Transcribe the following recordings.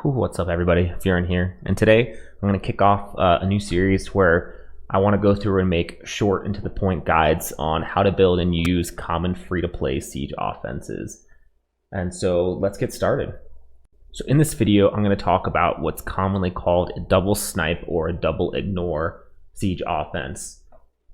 What's up, everybody? If you're in here, and today I'm going to kick off a new series where I want to go through and make short and to the point guides on how to build and use common free-to-play Siege offenses. And so let's get started. So in this video, I'm going to talk about what's commonly called a double snipe or a double ignore Siege offense.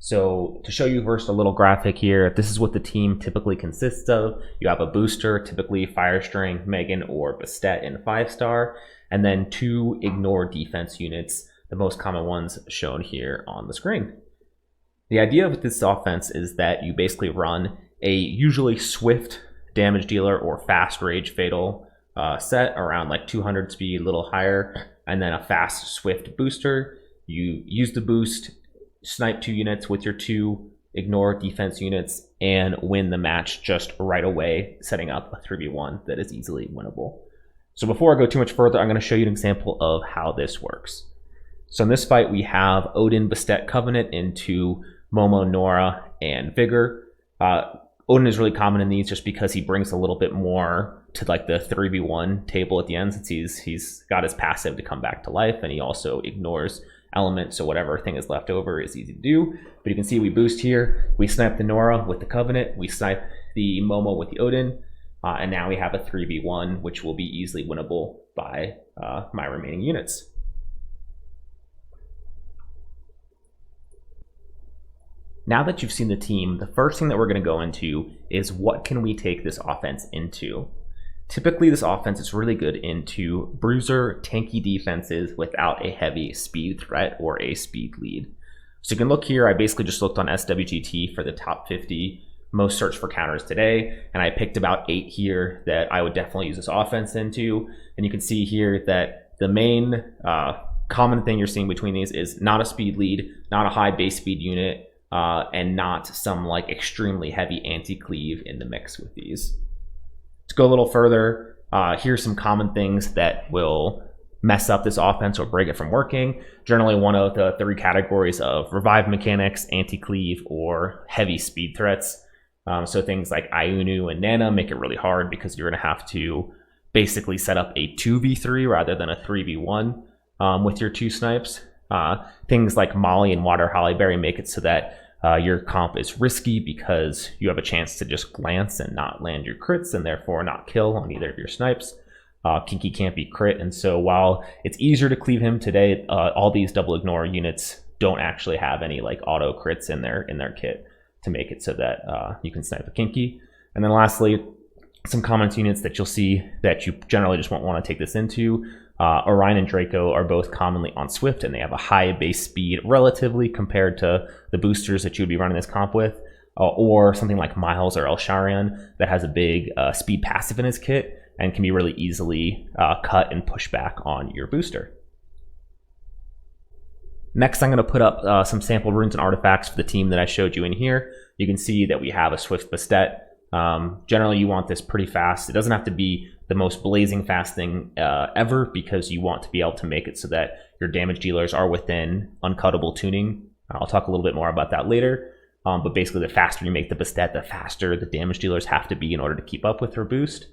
So to show you first a little graphic here, this is what the team typically consists of. You have a booster, typically Firestring, Megan, or Bastet in 5-star, and then 2 ignore defense units, the most common ones shown here on the screen. The idea of this offense is that you basically run a usually swift damage dealer or fast rage fatal set around like 200 speed, a little higher, and then a fast swift booster. You use the boost, snipe 2 units with your 2 ignore defense units, and win the match just right away, setting up a 3v1 that is easily winnable. So before I go too much further, I'm going to show you an example of how this works. So in this fight, we have Odin, Bastet, Covenant into Momo, Nora, and Vigor. Odin is really common in these just because he brings a little bit more to like the 3v1 table at the end, since he's got his passive to come back to life, and he also ignores element, so whatever thing is left over is easy to do. But you can see we boost here, we snipe the Nora with the Covenant, we snipe the Momo with the Odin, and now we have a 3v1, which will be easily winnable by my remaining units. Now that you've seen the team, the first thing that we're going to go into is what can we take this offense into. Typically, this offense is really good into bruiser, tanky defenses without a heavy speed threat or a speed lead. So you can look here, I basically just looked on SWGT for the top 50 most searched for counters today, and I picked about 8 here that I would definitely use this offense into. And you can see here that the main common thing you're seeing between these is not a speed lead, not a high base speed unit, and not some like extremely heavy anti-cleave in the mix with these. To go a little further, here's some common things that will mess up this offense or break it from working. Generally, one of the 3 categories of revive mechanics, anti-cleave, or heavy speed threats. So things like Ayunu and Nana make it really hard because you're going to have to basically set up a 2v3 rather than a 3v1 with your 2 snipes. Things like Molly and Water Hollyberry make it so that your comp is risky because you have a chance to just glance and not land your crits and therefore not kill on either of your snipes. Kinky can't be crit, and so while it's easier to cleave him today, all these double ignore units don't actually have any like auto crits in their kit to make it so that you can snipe a Kinky. And then lastly, some common units that you'll see that you generally just won't want to take this into. Orion and Draco are both commonly on Swift, and they have a high base speed relatively compared to the boosters that you would be running this comp with, or something like Miles or Elsharion that has a big speed passive in his kit and can be really easily cut and pushed back on your booster. Next, I'm going to put up some sample runes and artifacts for the team that I showed you in here. You can see that we have a Swift Bastet. Generally, you want this pretty fast. It doesn't have to be the most blazing fast thing ever, because you want to be able to make it so that your damage dealers are within uncuttable tuning. I'll talk a little bit more about that later. But basically, the faster you make the Bastet, the faster the damage dealers have to be in order to keep up with her boost.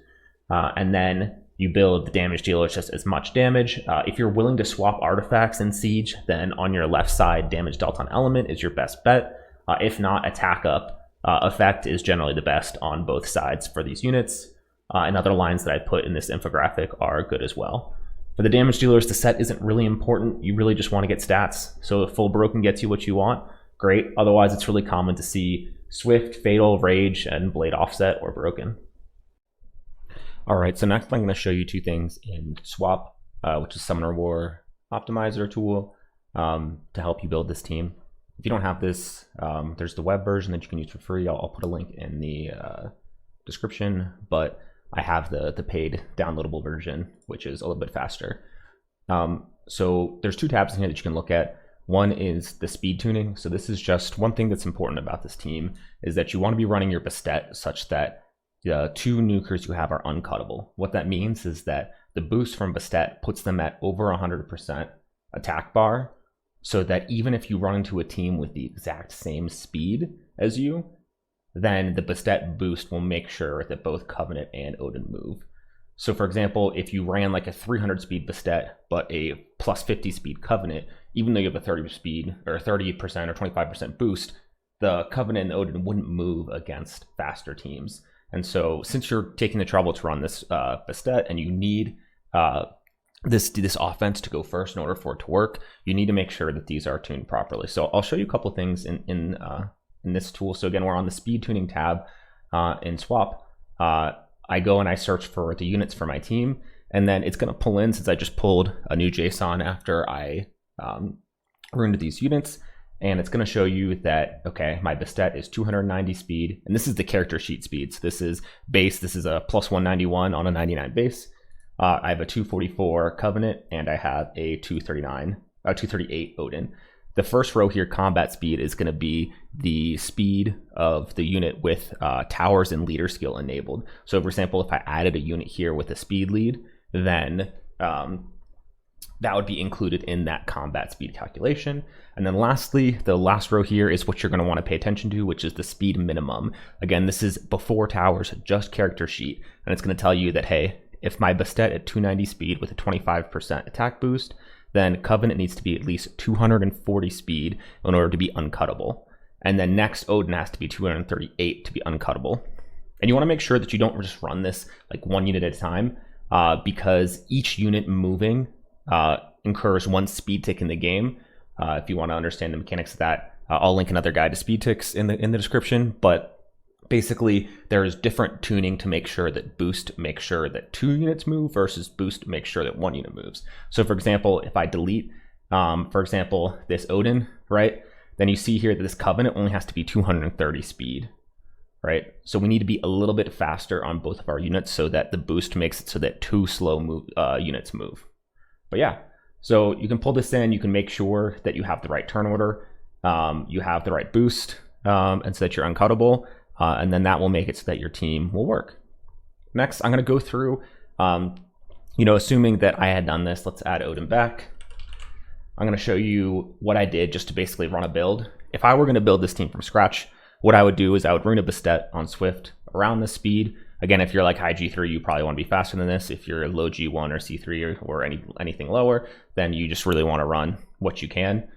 And then you build the damage dealers just as much damage. If you're willing to swap artifacts in Siege, then on your left side, damage dealt on element is your best bet. If not, attack up effect is generally the best on both sides for these units. And other lines that I put in this infographic are good as well. For the damage dealers, the set isn't really important. You really just want to get stats. So if full broken gets you what you want, great. Otherwise, it's really common to see Swift, Fatal, Rage, and Blade Offset or Broken. All right, so next I'm going to show you 2 things in SWOP, which is Summoner War Optimizer tool to help you build this team. If you don't have this, there's the web version that you can use for free. I'll put a link in the description, but I have the paid downloadable version, which is a little bit faster. So there's 2 tabs in here that you can look at. One is the speed tuning. So this is just one thing that's important about this team is that you want to be running your Bastet such that the 2 nukers you have are uncuttable. What that means is that the boost from Bastet puts them at over 100% attack bar, so that even if you run into a team with the exact same speed as you, then the Bastet boost will make sure that both Covenant and Odin move. So for example, if you ran like a 300 speed Bastet, but a plus 50 speed Covenant, even though you have a 30 speed or 30% or 25% boost, the Covenant and Odin wouldn't move against faster teams. And so since you're taking the trouble to run this Bastet and you need this offense to go first in order for it to work, you need to make sure that these are tuned properly. So I'll show you a couple of things in this tool. So again, we're on the speed tuning tab in SWOP. I go and I search for the units for my team, and then it's going to pull in, since I just pulled a new JSON after I ruined these units, and it's going to show you that, okay, my Bastet is 290 speed, and this is the character sheet speed. So this is base, this is a plus 191 on a 99 base. I have a 244 Covenant, and I have a 238 Odin. The first row here, combat speed, is going to be the speed of the unit with towers and leader skill enabled. So for example, if I added a unit here with a speed lead, then that would be included in that combat speed calculation. And then lastly, the last row here is what you're going to want to pay attention to, which is the speed minimum. Again, this is before towers, just character sheet. And it's going to tell you that, hey, if my Bastet at 290 speed with a 25% attack boost, then Covenant needs to be at least 240 speed in order to be uncuttable. And then next, Odin has to be 238 to be uncuttable. And you want to make sure that you don't just run this like one unit at a time, because each unit moving incurs one speed tick in the game. If you want to understand the mechanics of that, I'll link another guide to speed ticks in the description. But basically, there is different tuning to make sure that boost makes sure that 2 units move versus boost makes sure that 1 unit moves. So for example, if I delete, for example, this Odin, right, then you see here that this Covenant only has to be 230 speed, right? So we need to be a little bit faster on both of our units so that the boost makes it so that 2 slow units move. But yeah, so you can pull this in, you can make sure that you have the right turn order, you have the right boost, and so that you're uncuttable. And then that will make it so that your team will work. Next, I'm going to go through, assuming that I had done this, let's add Odin back. I'm going to show you what I did just to basically run a build. If I were going to build this team from scratch, what I would do is I would rune a Bastet on Swift around this speed. Again, if you're like high G3, you probably want to be faster than this. If you're low G1 or C3 or anything lower, then you just really want to run what you can.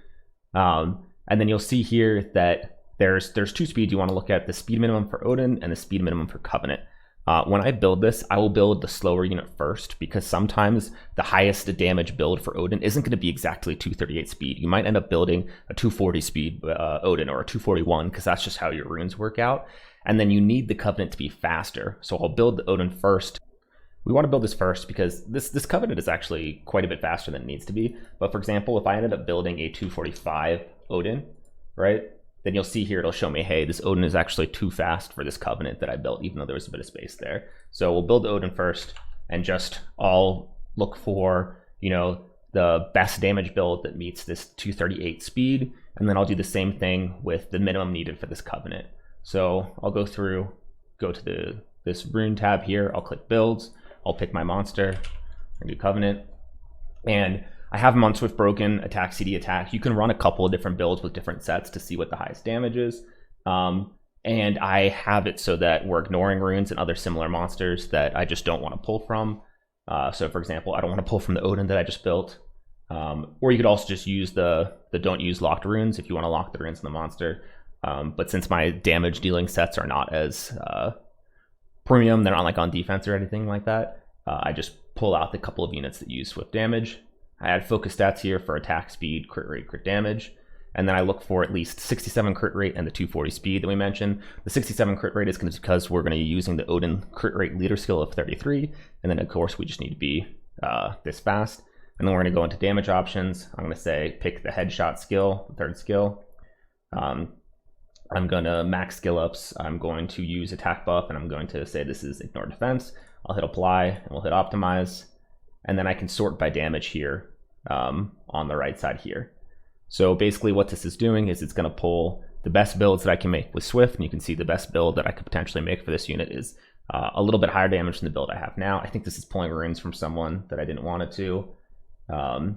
And then you'll see here that there's 2 speeds you want to look at, the speed minimum for Odin and the speed minimum for Covenant. When I build this, I will build the slower unit first, because sometimes the highest damage build for Odin isn't going to be exactly 238 speed. You might end up building a 240 speed Odin or a 241, because that's just how your runes work out. And then you need the Covenant to be faster. So I'll build the Odin first. We want to build this first because this Covenant is actually quite a bit faster than it needs to be. But for example, if I ended up building a 245 Odin, right, then you'll see here, it'll show me, hey, this Odin is actually too fast for this Covenant that I built, even though there was a bit of space there. So we'll build the Odin first, and just I'll look for, the best damage build that meets this 238 speed, and then I'll do the same thing with the minimum needed for this Covenant. So I'll go to this rune tab here, I'll click builds, I'll pick my monster, and do Covenant, and I have them on Swift Broken, Attack, CD Attack. You can run a couple of different builds with different sets to see what the highest damage is. And I have it so that we're ignoring runes and other similar monsters that I just don't want to pull from. So for example, I don't want to pull from the Odin that I just built. Or you could also just use the don't use locked runes if you want to lock the runes in the monster. But since my damage dealing sets are not as premium, they're not like on defense or anything like that, I just pull out the couple of units that use swift damage. I add focus stats here for attack speed, crit rate, crit damage. And then I look for at least 67 crit rate and the 240 speed that we mentioned. The 67 crit rate is because we're going to be using the Odin crit rate leader skill of 33. And then of course we just need to be this fast. And then we're going to go into damage options. I'm going to say pick the headshot skill, the 3rd skill. I'm going to max skill ups. I'm going to use attack buff, and I'm going to say this is ignore defense. I'll hit apply, and we'll hit optimize. And then I can sort by damage here on the right side here. So basically what this is doing is it's going to pull the best builds that I can make with Swift, and you can see the best build that I could potentially make for this unit is a little bit higher damage than the build I have now. I think this is pulling runes from someone that I didn't want it to. I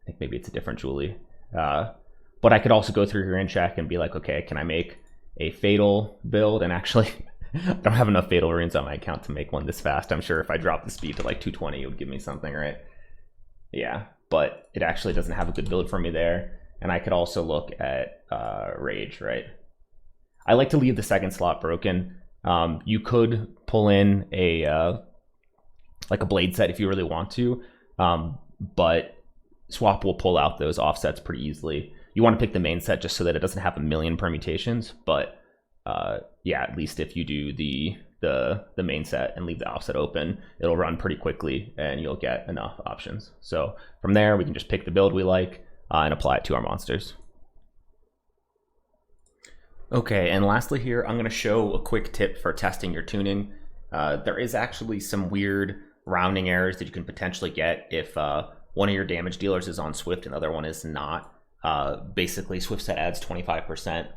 think maybe it's a different Julie. But I could also go through here and check and be like, okay, can I make a fatal build and actually I don't have enough fatal runes on my account to make one this fast. I'm sure if I drop the speed to like 220, it would give me something, right? Yeah, but it actually doesn't have a good build for me there. And I could also look at Rage, right? I like to leave the second slot broken. You could pull in a like a blade set if you really want to, but SWOP will pull out those offsets pretty easily. You want to pick the main set just so that it doesn't have a million permutations, but yeah, at least if you do the main set and leave the offset open, it'll run pretty quickly and you'll get enough options. So from there, we can just pick the build we like and apply it to our monsters. Okay, and lastly here, I'm going to show a quick tip for testing your tuning. There is actually some weird rounding errors that you can potentially get if one of your damage dealers is on Swift and the other one is not. Basically, Swift set adds 25%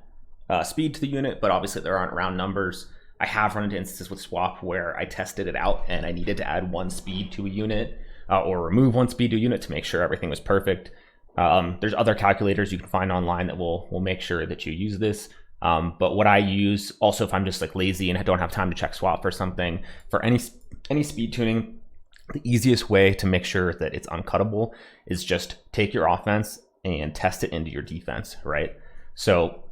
speed to the unit, but obviously there aren't round numbers. I have run into instances with SWOP where I tested it out and I needed to add 1 speed to a unit or remove 1 speed to a unit to make sure everything was perfect. There's other calculators you can find online that will make sure that you use this. But what I use also, if I'm just like lazy and I don't have time to check SWOP for something, for any speed tuning, the easiest way to make sure that it's uncuttable is just take your offense and test it into your defense, right? So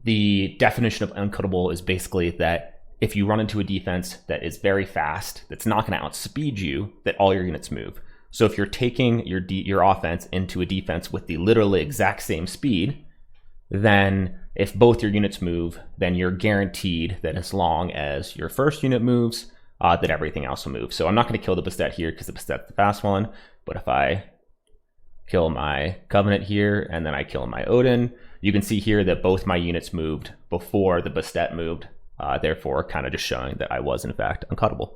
the definition of uncuttable is basically that if you run into a defense that is very fast, that's not going to outspeed you, that all your units move. So if you're taking your offense into a defense with the literally exact same speed, then if both your units move, then you're guaranteed that as long as your first unit moves, that everything else will move. So I'm not going to kill the Bastet here because the Bastet's the fast one, but if I kill my Covenant here and then I kill my Odin, you can see here that both my units moved before the Bastet moved, therefore kind of just showing that I was in fact uncuttable.